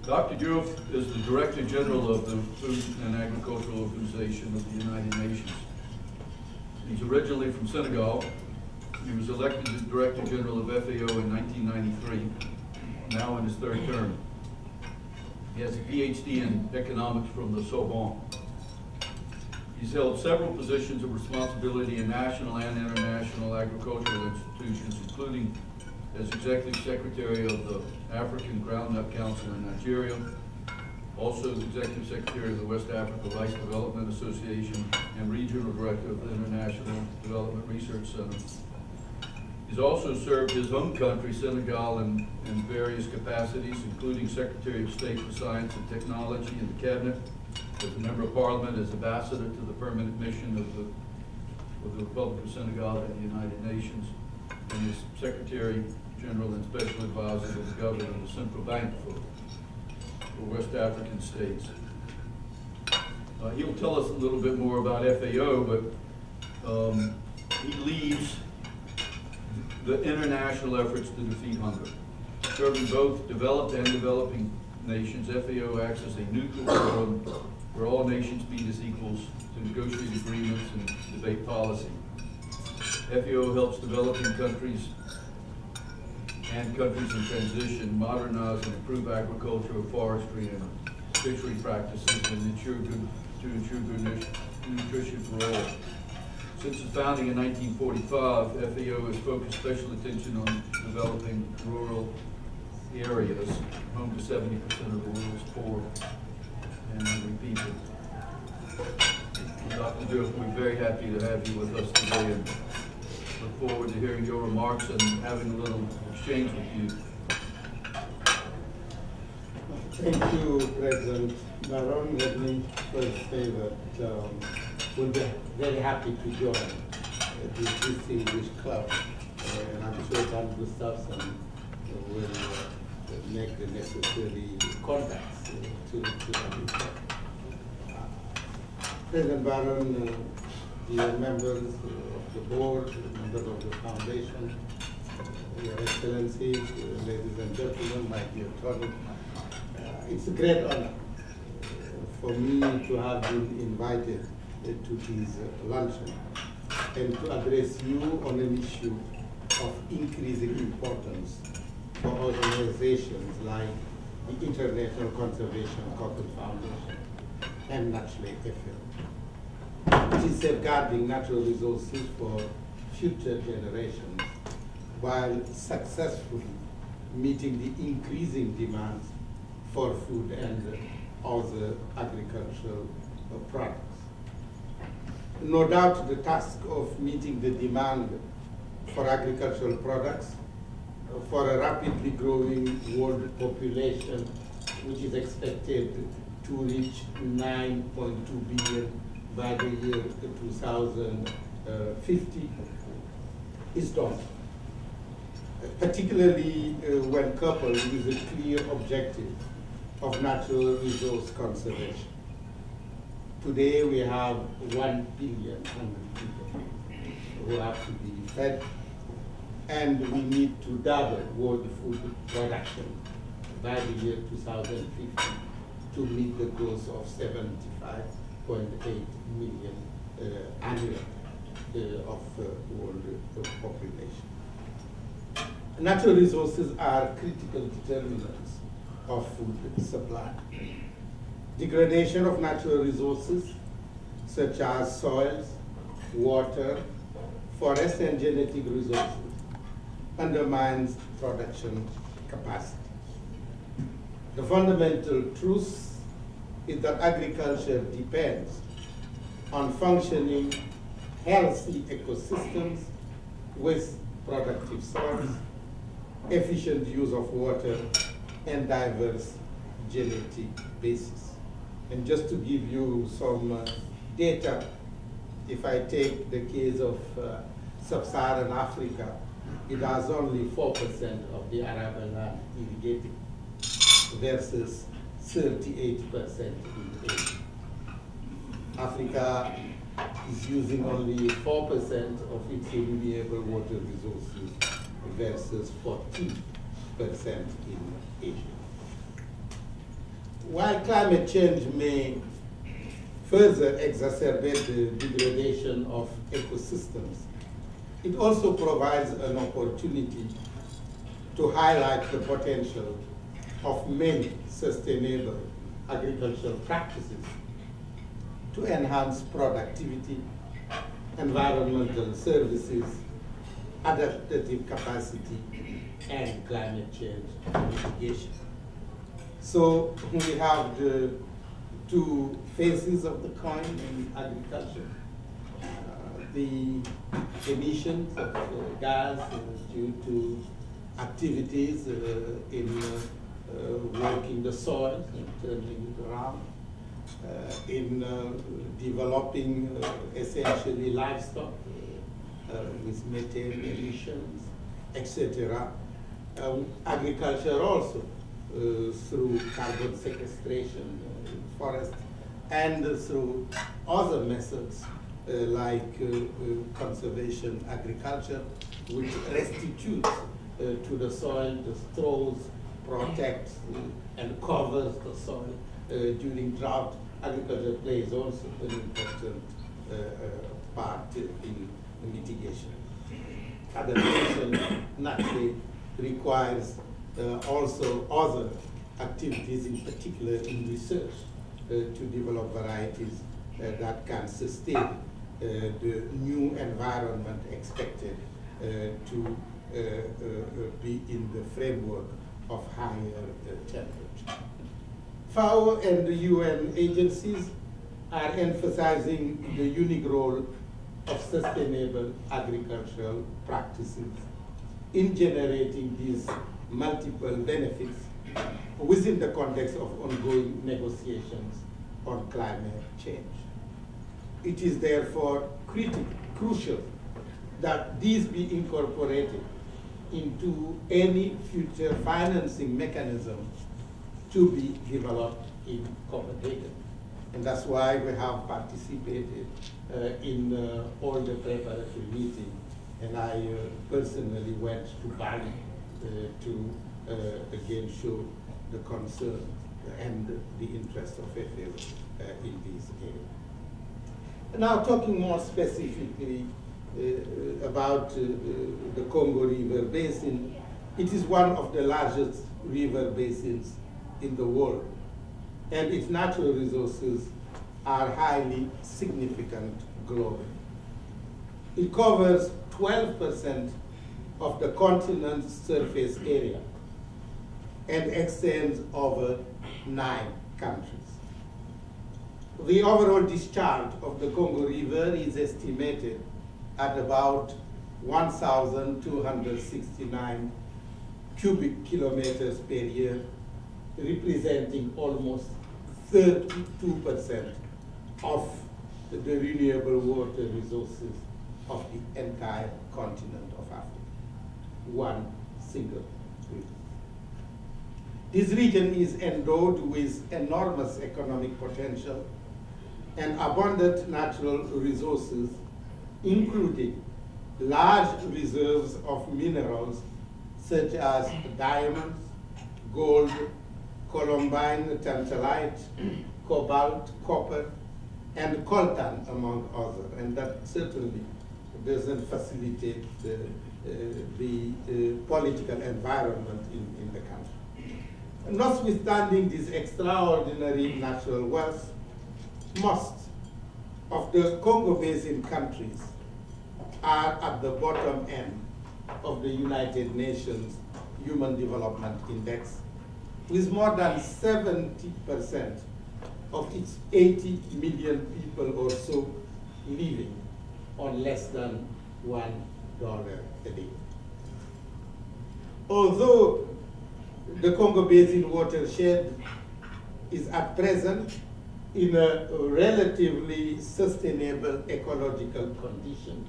Dr. Diouf is the Director General of the Food and Agricultural Organization of the United Nations. He's originally from Senegal. He was elected as Director General of FAO in 1993, now in his third term. He has a PhD in economics from the Sorbonne. He's held several positions of responsibility in national and international agricultural institutions, including as Executive Secretary of the African Groundnut Council in Nigeria, also Executive Secretary of the West Africa Rice Development Association, and Regional Director of the International Development Research Center. He's also served his home country, Senegal, in various capacities, including Secretary of State for Science and Technology in the Cabinet, as a Member of Parliament, as Ambassador to the Permanent Mission of the Republic of Senegal at the United Nations, and as Secretary General and Special Advisor to the Governor of the Central Bank for West African states. He'll tell us a little bit more about FAO, but he leads the international efforts to defeat hunger. Serving both developed and developing nations, FAO acts as a neutral forum where all nations meet as equals to negotiate agreements and debate policy. FAO helps developing countries and countries in transition modernize and improve agriculture, forestry, and fishery practices and ensure good nutrition for all. Since its founding in 1945, FAO has focused special attention on developing rural areas, home to 70% of the world's poor and hungry people. Dr. Diouf, we're very happy to have you with us today and look forward to hearing your remarks and having a little exchange with you. Thank you, President Baron. Let me first say that we'll be very happy to join this distinguished club, and I'm sure that Gustafsson will make the necessary contacts to have it. President Baron, dear members of the board, members of the foundation, Your Excellencies, ladies and gentlemen, my dear Tony, it's a great honor for me to have been invited to this luncheon and to address you on an issue of increasing importance for organizations like the International Conservation Corporate Foundation and naturally FAO, which is safeguarding natural resources for future generations while successfully meeting the increasing demands for food and other agricultural products. No doubt the task of meeting the demand for agricultural products for a rapidly growing world population, which is expected to reach 9.2 billion by the year 2050, is daunting, particularly when coupled with a clear objective of natural resource conservation. Today we have 1 billion hungry people who have to be fed, and we need to double world food production by the year 2050 to meet the goals of 75.8 million annually of world population. Natural resources are critical determinants of food supply. Degradation of natural resources, such as soils, water, forests, and genetic resources, undermines production capacity. The fundamental truth is that agriculture depends on functioning, healthy ecosystems with productive soils, efficient use of water, and diverse genetic bases. And just to give you some data, if I take the case of sub-Saharan Africa, it has only 4% of the arable land irrigated versus 38% in Asia. Africa is using only 4% of its renewable water resources versus 14% in Asia. while climate change may further exacerbate the degradation of ecosystems, it also provides an opportunity to highlight the potential of many sustainable agricultural practices to enhance productivity, environmental services, adaptive capacity, and climate change mitigation. So we have the two faces of the coin in agriculture. The emissions of gas due to activities in working the soil and turning it around, in developing essentially livestock with methane emissions, etc. Agriculture also through carbon sequestration in forests and through other methods like conservation agriculture, which restitutes to the soil, destroys, protects, and covers the soil. During drought, agriculture plays also an important part in mitigation. Adaptation naturally requires also other activities, in particular in research, to develop varieties that can sustain the new environment expected to be in the framework of higher temperature. FAO and the UN agencies are emphasizing the unique role of sustainable agricultural practices in generating these multiple benefits within the context of ongoing negotiations on climate change. It is therefore crucial that these be incorporated into any future financing mechanism to be developed in Copenhagen. And that's why we have participated in all the preparatory meetings. And I personally went to Bali to again show the concern and the interest of FAO in this area. Now talking more specifically about the Congo River Basin, it is one of the largest river basins in the world, and its natural resources are highly significant globally. It covers 12% of the continent's surface area and extends over 9 countries. The overall discharge of the Congo River is estimated at about 1,269 cubic kilometers per year, representing almost 32% of the renewable water resources of the entire continent of Africa. One single region. This region is endowed with enormous economic potential and abundant natural resources, including large reserves of minerals such as diamonds, gold, columbine, tantalite, cobalt, copper, and coltan, among others. And that certainly doesn't facilitate the political environment in the country. Notwithstanding this extraordinary natural wealth, most of the Congo Basin countries are at the bottom end of the United Nations Human Development Index, with more than 70% of its 80 million people or so living on less than $1 a day. Although the Congo Basin watershed is at present in a relatively sustainable ecological condition,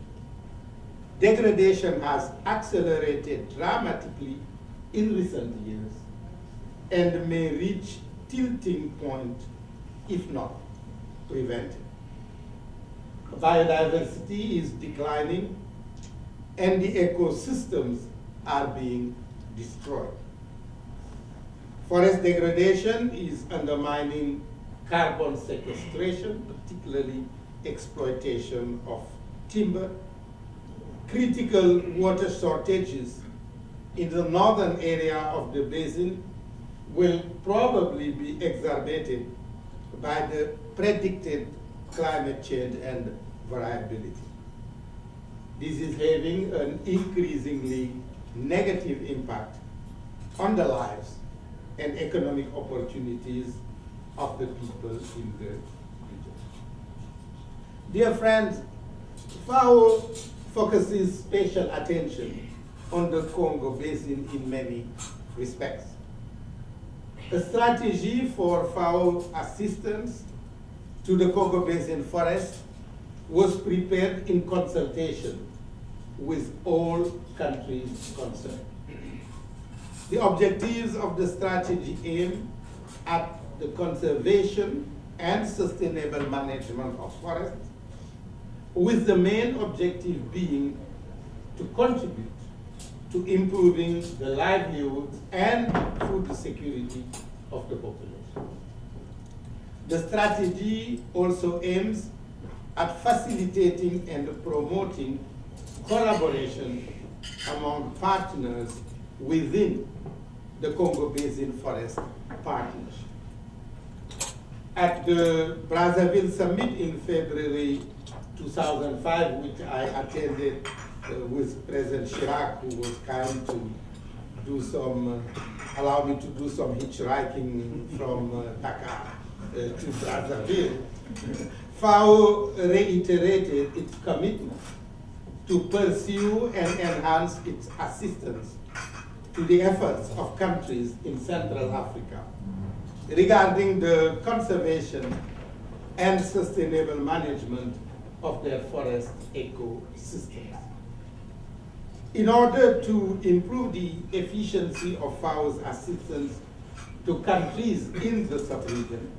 degradation has accelerated dramatically in recent years and may reach tilting point if not prevented. Biodiversity is declining and the ecosystems are being destroyed. Forest degradation is undermining carbon sequestration, particularly exploitation of timber. Critical water shortages in the northern area of the basin will probably be exacerbated by the predicted climate change and variability. This is having an increasingly negative impact on the lives and economic opportunities of the people in the region. Dear friends, FAO focuses special attention on the Congo Basin in many respects. A strategy for FAO assistance to the Congo Basin forest was prepared in consultation with all countries concerned. The objectives of the strategy aim at the conservation and sustainable management of forests, with the main objective being to contribute to improving the livelihoods and food security of the population. The strategy also aims at facilitating and promoting collaboration among partners within the Congo Basin Forest Partnership. At the Brazzaville Summit in February 2005, which I attended with President Chirac, who was kind to do some, allow me to do some hitchhiking from Dakar to Brazzaville, FAO reiterated its commitment to pursue and enhance its assistance to the efforts of countries in Central Africa regarding the conservation and sustainable management of their forest ecosystems. In order to improve the efficiency of FAO's assistance to countries in the sub-region,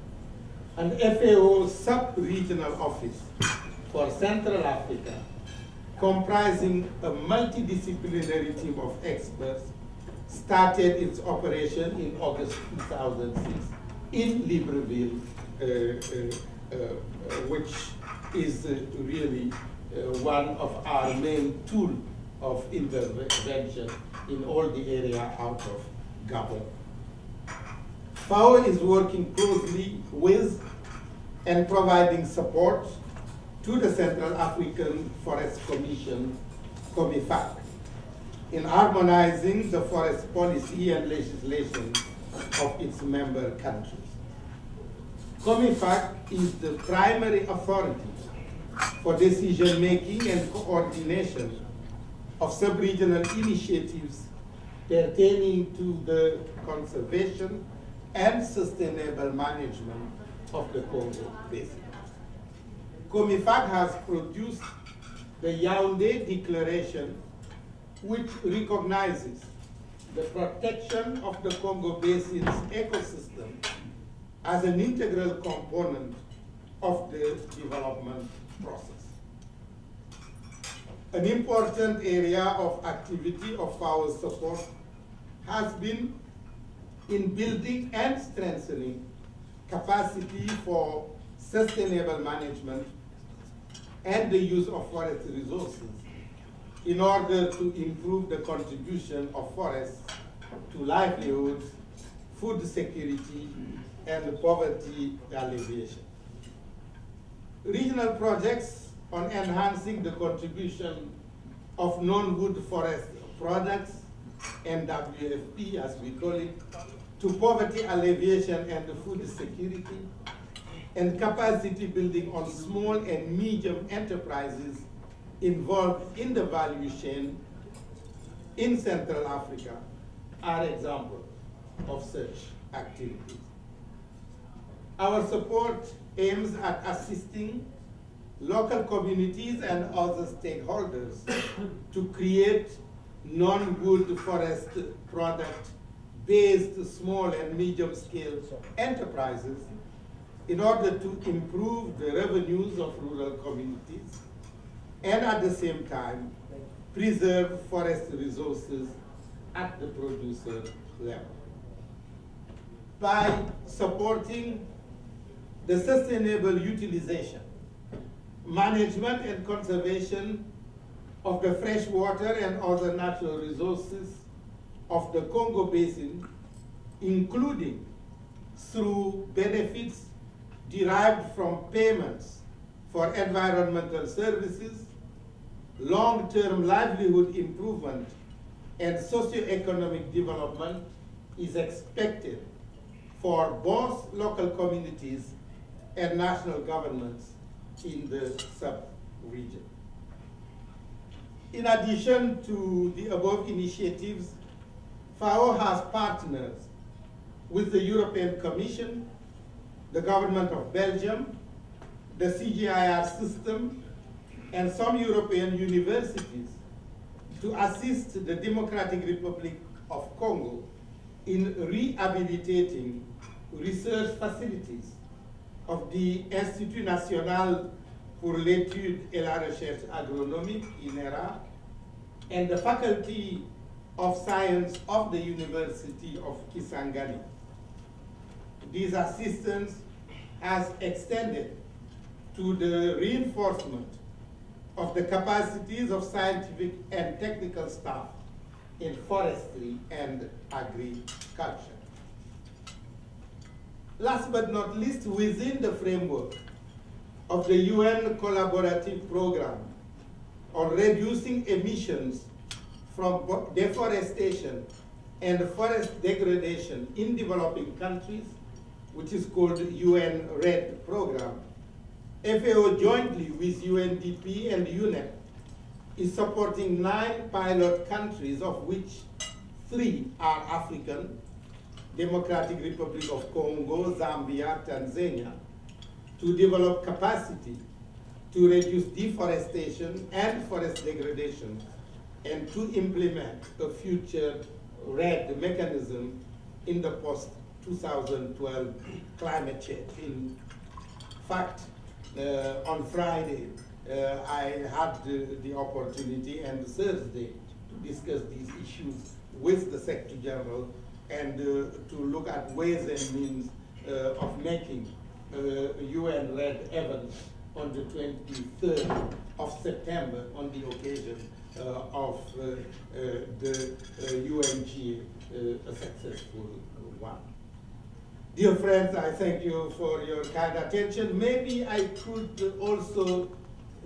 an FAO sub-regional office for Central Africa, comprising a multidisciplinary team of experts, started its operation in August 2006 in Libreville, which is really one of our main tools of intervention in all the area out of Gabon. FAO is working closely with and providing support to the Central African Forest Commission, COMIFAC, in harmonizing the forest policy and legislation of its member countries. COMIFAC is the primary authority for decision-making and coordination of sub-regional initiatives pertaining to the conservation and sustainable management of the Congo Basin. COMIFAC has produced the Yaoundé Declaration, which recognizes the protection of the Congo Basin's ecosystem as an integral component of the development process. An important area of activity of our support has been in building and strengthening capacity for sustainable management and the use of forest resources in order to improve the contribution of forests to livelihoods, food security, and poverty alleviation. Regional projects on enhancing the contribution of non-wood forest products, NWFP as we call it, to poverty alleviation and food security, and capacity building on small and medium enterprises involved in the value chain in Central Africa are examples of such activities. Our support aims at assisting local communities and other stakeholders to create non-wood forest product-based small and medium-scale enterprises in order to improve the revenues of rural communities and at the same time preserve forest resources at the producer level. by supporting the sustainable utilization, management and conservation of the fresh water and other natural resources of the Congo Basin, including through benefits derived from payments for environmental services, long-term livelihood improvement, and socio-economic development is expected for both local communities and national governments in the sub-region. In addition to the above initiatives, FAO has partners with the European Commission, the government of Belgium, the CGIAR system, and some European universities to assist the Democratic Republic of Congo in rehabilitating research facilities of the Institut National pour l'étude et la recherche agronomique, INERA, and the Faculty of Science of the University of Kisangani. This assistance has extended to the reinforcement of the capacities of scientific and technical staff in forestry and agriculture. Last but not least, within the framework of the UN collaborative program on reducing emissions from deforestation and forest degradation in developing countries, which is called UN RED program, FAO jointly with UNDP and UNEP is supporting 9 pilot countries, of which 3 are African: Democratic Republic of Congo, Zambia, Tanzania, to develop capacity to reduce deforestation and forest degradation and to implement a future RED mechanism in the post-2012 climate change. In fact, on Friday, I had the opportunity and Thursday to discuss these issues with the Secretary General and to look at ways and means of making UN RED event on the 23rd of September on the occasion of the UNG, a successful one. Dear friends, I thank you for your kind attention. Maybe I could also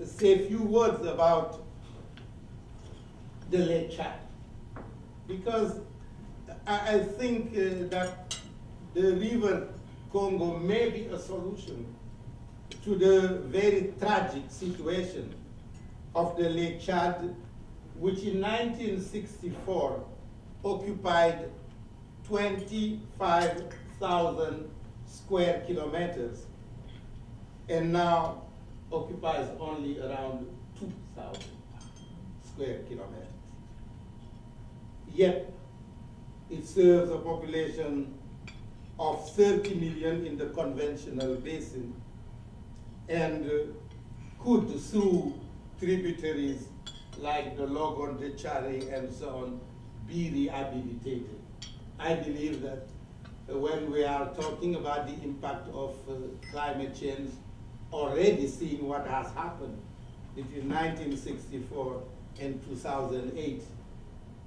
say a few words about the Lake Chad, because I think that the river Congo may be a solution to the very tragic situation of the Lake Chad, which in 1964 occupied 25,000 square kilometers and now occupies only around 2,000 square kilometers. Yet it serves a population of 30 million in the conventional basin and could, through tributaries like the Logon, the Chari, and so on, be rehabilitated. I believe that when we are talking about the impact of climate change, already seeing what has happened between 1964 and 2008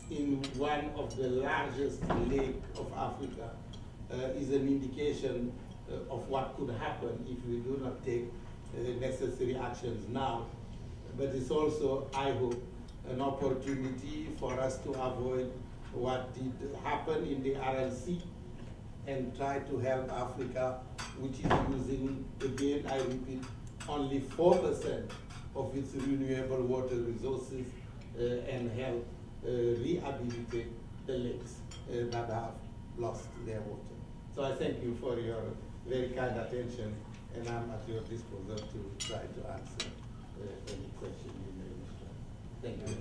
in one of the largest lakes of Africa is an indication of what could happen if we do not take necessary actions now. But it's also, I hope, an opportunity for us to avoid what did happen in the RLC and try to help Africa, which is using, again, I repeat, only 4% of its renewable water resources and help rehabilitate the lakes that have lost their water. So I thank you for your very kind attention, and I'm at your disposal to try to answer any question you may have. Thank you.